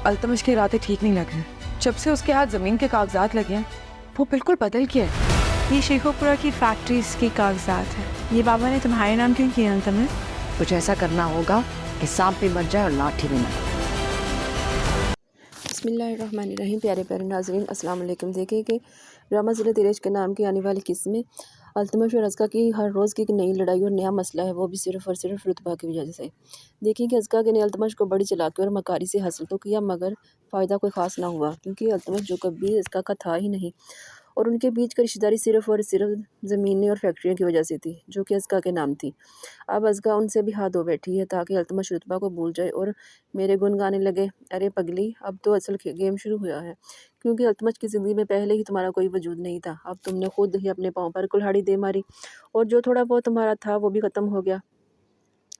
अल्तमश के इरादे ठीक नहीं लग रहे। जब से उसके हाथ जमीन के कागजात लगे हैं वो बिल्कुल बदल गया है। ये शेखोपुरा की फैक्ट्रीज के कागजात हैं। ये बाबा ने तुम्हारे नाम क्यों किया अल्तमश? कुछ ऐसा करना होगा कि सांप भी मर जाए और लाठी भी ना। बिस्मिल्लाहिर्रहमानिर्रहीम। प्यारे प्यारे नाज़रीन, अस्सलाम वालेकुम। देखिए कि ड्रामा ज़िले तिरेश के नाम की आने वाली किस्त में अल्तमश और अज़का की हर रोज़ की एक नई लड़ाई और नया मसला है, वो भी सिर्फ़ और सिर्फ रुतबा की वजह से। देखिए कि अज़का ने अल्तमश को बड़ी चालाकी और मकारी से हासिल तो किया, मगर फ़ायदा कोई ख़ास ना हुआ, क्योंकि अल्तमश जो कभी अज़का का था ही नहीं और उनके बीच की रिश्तेदारी सिर्फ़ और सिर्फ ज़मीनें और फैक्ट्रियों की वजह से थी, जो कि अज़का के नाम थी। अब अज़का उनसे भी हाथ धो बैठी है ताकि अल्तमश रुतबा को भूल जाए और मेरे गुन गाने लगे। अरे पगली, अब तो असल गेम शुरू हुआ है, क्योंकि अल्तमश की ज़िंदगी में पहले ही तुम्हारा कोई वजूद नहीं था। अब तुमने खुद ही अपने पाँव पर कुल्हाड़ी दे मारी और जो थोड़ा बहुत तुम्हारा था वो भी ख़त्म हो गया।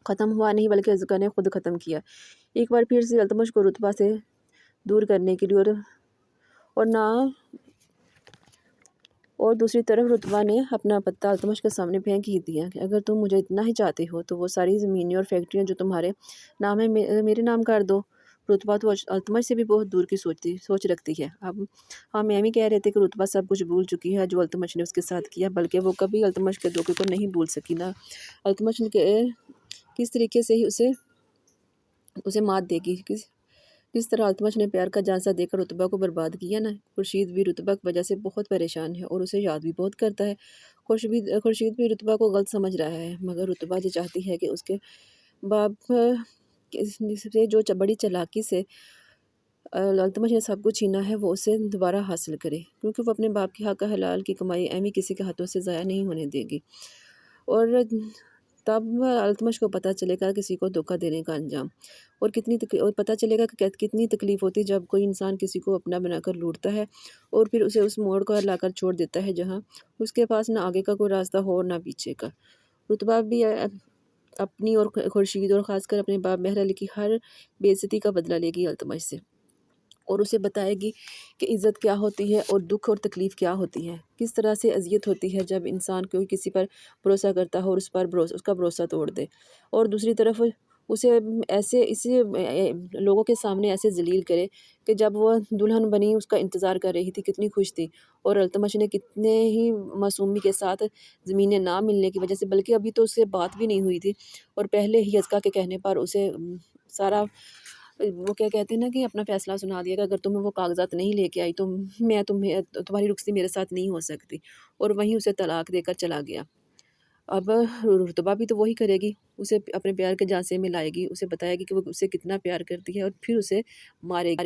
ख़त्म हुआ नहीं, बल्कि अज़का ने खुद ख़त्म किया। एक बार फिर से अल्तमश को रुतबा से दूर करने के लिए और दूसरी तरफ रुतबा ने अपना पत्ता अल्तमश के सामने फेंक ही दिया कि अगर तुम मुझे इतना ही चाहते हो तो वो सारी ज़मीनें और फैक्ट्रियाँ जो तुम्हारे नाम है मेरे नाम कर दो। रुतबा तो अल्तमश से भी बहुत दूर की सोच रखती है। अब हम भी कह रहे थे कि रुतबा सब कुछ भूल चुकी है जो अल्तमश ने उसके साथ किया, बल्कि वो कभी अल्तमश के धोखे को नहीं भूल सकी, ना अल्तमश के किस तरीके से ही उसे मात देगी। किस तरह अल्तमश ने प्यार का झांसा देकर रुतबा को बर्बाद किया ना। खुर्शीद भी रुतबा की वजह से बहुत परेशान है और उसे याद भी बहुत करता है। खुर्शीद भी रुतबा को गलत समझ रहा है, मगर रुतबा ये चाहती है कि उसके बाप से जो बड़ी चालाकी से अल्तमश ने सब कुछ छीना है वो उसे दोबारा हासिल करे, क्योंकि वो अपने बाप की हक हलाल की कमाई एवं किसी के हाथों से ज़ाया नहीं होने देगी। और तब अल्तमश को पता चलेगा किसी को धोखा देने का अंजाम, और पता चलेगा कि कितनी तकलीफ़ होती है जब कोई इंसान किसी को अपना बनाकर लूटता है और फिर उसे उस मोड़ को लाकर छोड़ देता है जहाँ उसके पास ना आगे का कोई रास्ता हो और ना पीछे का। रुतबा भी अपनी और खुर्शीद और ख़ासकर अपने बाप मेहर अली की हर बेइज्जती का बदला लेगी अल्तमश से, और उसे बताएगी कि इज़्ज़त क्या होती है और दुख और तकलीफ़ क्या होती है, किस तरह से अज़ियत होती है जब इंसान कोई किसी पर भरोसा करता हो और उसका भरोसा तोड़ दे, और दूसरी तरफ उसे इसे लोगों के सामने ऐसे ज़लील करे कि जब वो दुल्हन बनी उसका इंतज़ार कर रही थी, कितनी खुश थी, और अल्तमश ने कितने ही मासूमी के साथ ज़मीनें ना मिलने की वजह से, बल्कि अभी तो उससे बात भी नहीं हुई थी और पहले ही अज़का के कहने पर उसे सारा वो क्या कहते हैं ना कि अपना फ़ैसला सुना दिया कि अगर तुम वो कागज़ात नहीं लेके आई तो तुम्हारी रुखसती मेरे साथ नहीं हो सकती, और वहीं उसे तलाक देकर चला गया। अब रुतबा भी तो वही करेगी, उसे अपने प्यार के झांसे में लाएगी, उसे बताएगी कि वो उसे कितना प्यार करती है और फिर उसे मारेगी।